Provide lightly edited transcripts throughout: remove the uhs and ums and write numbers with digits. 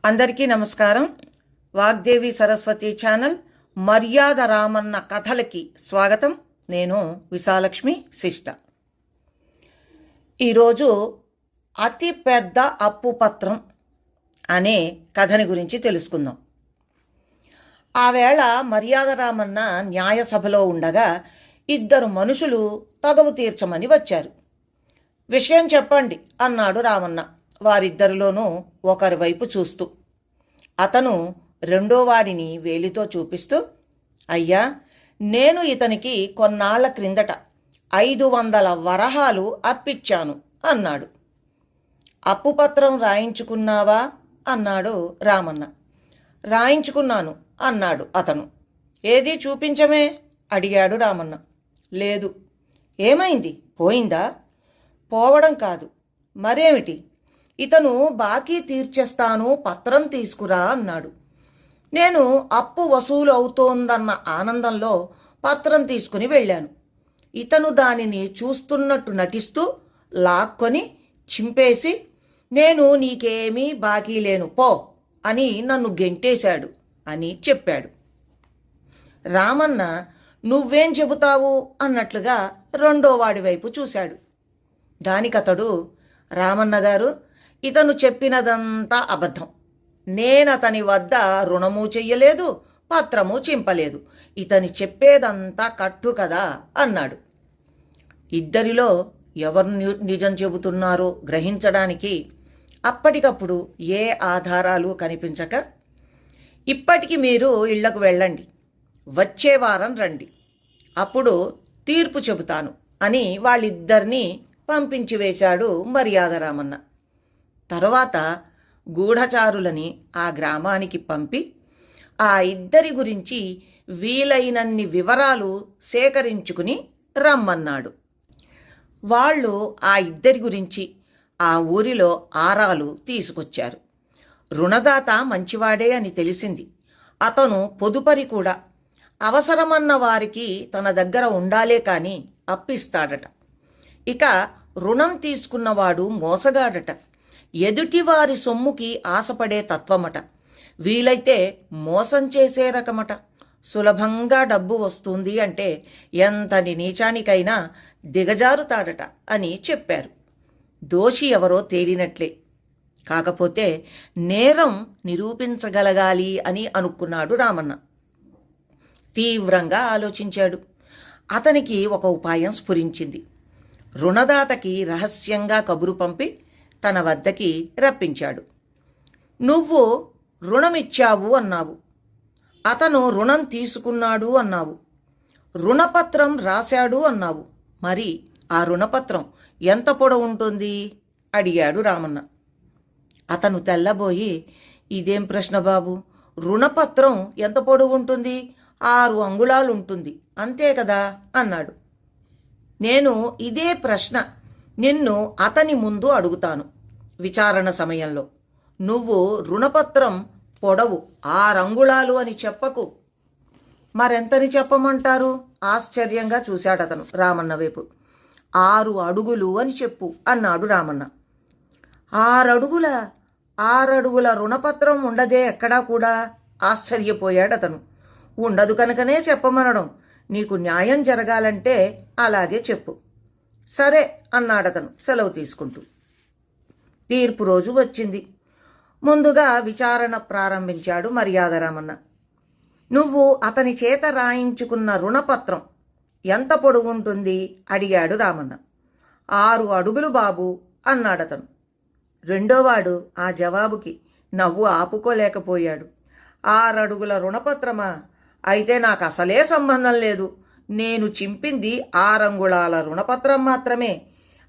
అందరికీ నమస్కారం. వాగ్దేవి సరస్వతి ఛానల్ మర్యాద రామన్న కథలకి స్వాగతం. నేను విశాలక్ష్మి శిష్ట. ఈరోజు అతి పెద్ద అప్పు పత్రం అనే కథని గురించి తెలుసుకుందాం. ఆ వేళ మర్యాద రామన్న న్యాయసభలో ఉండగా ఇద్దరు మనుషులు తగవు తీర్చమని వచ్చారు. విషయం చెప్పండి అన్నాడు రామన్న వారిద్దరిలోనూ ఒకరి వైపు చూస్తూ. అతను రెండో వాడిని వేలితో చూపిస్తూ, అయ్యా, నేను ఇతనికి కొన్నాళ్ల క్రిందట 500 వరహాలు అప్పిచ్చాను అన్నాడు. అప్పుపత్రం రాయించుకున్నావా అన్నాడు రామన్న. రాయించుకున్నాను అన్నాడు అతను. ఏది చూపించమే అడిగాడు రామన్న. లేదు. ఏమైంది? పోయిందా? పోవడం కాదు, మరేమిటి? ఇతను బాకీ తీర్చేస్తాను, పత్రం తీసుకురా అన్నాడు. నేను అప్పు వసూలు అవుతోందన్న ఆనందంలో పత్రం తీసుకుని వెళ్ళాను. ఇతను దానిని చూస్తున్నట్టు నటిస్తూ లాక్కొని చింపేసి, నేను నీకేమీ బాకీ లేను పో అని నన్ను గెంటేశాడు అని చెప్పాడు. రామన్న నువ్వేం చెబుతావు అన్నట్లుగా రెండో వాడి వైపు చూశాడు. దానికతడు, రామన్న గారు, ఇతను చెప్పినదంతా అబద్ధం. నేనతని వద్ద రుణము చెయ్యలేదు, పత్రము చింపలేదు. ఇతని చెప్పేదంతా కట్టు కదా అన్నాడు. ఇద్దరిలో ఎవరు నిజం చెబుతున్నారో గ్రహించడానికి అప్పటికప్పుడు ఏ ఆధారాలు కనిపించక, ఇప్పటికి మీరు ఇళ్లకు వెళ్ళండి, వచ్చే వారం రండి, అప్పుడు తీర్పు చెబుతాను అని వాళ్ళిద్దరినీ పంపించి వేశాడు మర్యాద రామన్న. తరువాత గూఢచారులని ఆ గ్రామానికి పంపి ఆ ఇద్దరి గురించి వీలైనన్ని వివరాలు సేకరించుకుని రమ్మన్నాడు. వాళ్ళు ఆ ఇద్దరి గురించి ఆ ఊరిలో ఆరాలు తీసుకొచ్చారు. రుణదాత మంచివాడే అని తెలిసింది. అతను పొదుపరి కూడా. అవసరమన్న వారికి తన దగ్గర ఉండాలే కాని అప్పిస్తాడట. ఇక రుణం తీసుకున్నవాడు మోసగాడట. ఎదుటివారి సొమ్ముకి ఆశపడే తత్వమట. వీలైతే మోసం చేసే రకమట. సులభంగా డబ్బు వస్తుంది అంటే ఎంతటి నీచానికైనా దిగజారుతాడట అని చెప్పారు. దోషి ఎవరో తేలినట్లే. కాకపోతే నేరం నిరూపించగలగాలి అని అనుకున్నాడు రామన్న. తీవ్రంగా ఆలోచించాడు. అతనికి ఒక ఉపాయం స్ఫురించింది. రుణదాతకి రహస్యంగా కబురు పంపి తన వద్దకి రప్పించాడు. నువ్వు రుణమిచ్చావు అన్నావు, అతను రుణం తీసుకున్నాడు అన్నావు, రుణపత్రం రాశాడు అన్నావు. మరి ఆ రుణపత్రం ఎంత పొడవు ఉంటుంది అడిగాడు రామన్న. అతను తెల్లబోయి, ఇదేం ప్రశ్న బాబు, రుణపత్రం ఎంత పొడవు ఉంటుంది? 6 అంగుళాలు ఉంటుంది, అంతే కదా అన్నాడు. నేను ఇదే ప్రశ్న నిన్ను అతని ముందు అడుగుతాను విచారణ సమయంలో. నువ్వు రుణపత్రం పొడవు 6 అంగుళాలు అని చెప్పకు. మరెంతని చెప్పమంటారు? ఆశ్చర్యంగా చూశాడతను రామన్న వైపు. 6 అడుగులు అని చెప్పు అన్నాడు రామన్న. 6 అడుగుల 6 అడుగుల రుణపత్రం ఉండదే ఎక్కడా కూడా ఆశ్చర్యపోయాడతను. ఉండదు కనుకనే చెప్పమనడం. నీకు న్యాయం జరగాలంటే అలాగే చెప్పు. సరే అన్నాడతను సెలవు తీసుకుంటూ. తీర్పు రోజు వచ్చింది. ముందుగా విచారణ ప్రారంభించాడు మర్యాద రామన్న. నువ్వు అతని చేత రాయించుకున్న రుణపత్రం ఎంత పొడవు ఉంటుంది అడిగాడు రామన్న. 6 అడుగులు బాబు అన్నాడతను. రెండోవాడు ఆ జవాబుకి నవ్వు ఆపుకోలేకపోయాడు. 6 అడుగుల రుణపత్రమా? అయితే నాకు అసలే సంబంధం లేదు. నేను చింపింది 6 అంగుళాల రుణపత్రం మాత్రమే.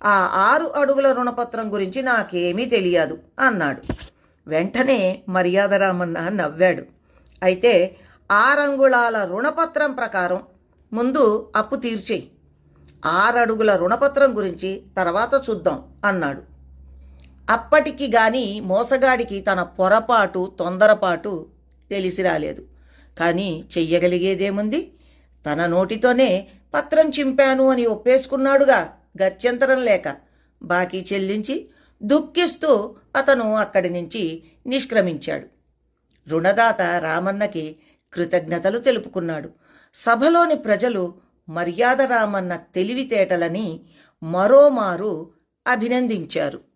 ఆ 6 అడుగుల రుణపత్రం గురించి నాకేమీ తెలియదు అన్నాడు. వెంటనే మర్యాద రామన్న నవ్వాడు. అయితే 6 అంగుళాల రుణపత్రం ప్రకారం ముందు అప్పు తీర్చేయి. 6 అడుగుల రుణపత్రం గురించి తర్వాత చూద్దాం అన్నాడు. అప్పటికి గాని మోసగాడికి తన పొరపాటు, తొందరపాటు తెలిసి రాలేదు. కానీ చెయ్యగలిగేదేముంది? తన నోటితోనే పత్రం చింపాను అని ఒప్పేసుకున్నాడుగా. గత్యంతరం లేక బాకీ చెల్లించి దుఃఖిస్తూ అతను అక్కడి నుంచి నిష్క్రమించాడు. రుణదాత రామన్నకి కృతజ్ఞతలు తెలుపుకున్నాడు. సభలోని ప్రజలు మర్యాద రామన్న తెలివితేటలని మరోమారు అభినందించారు.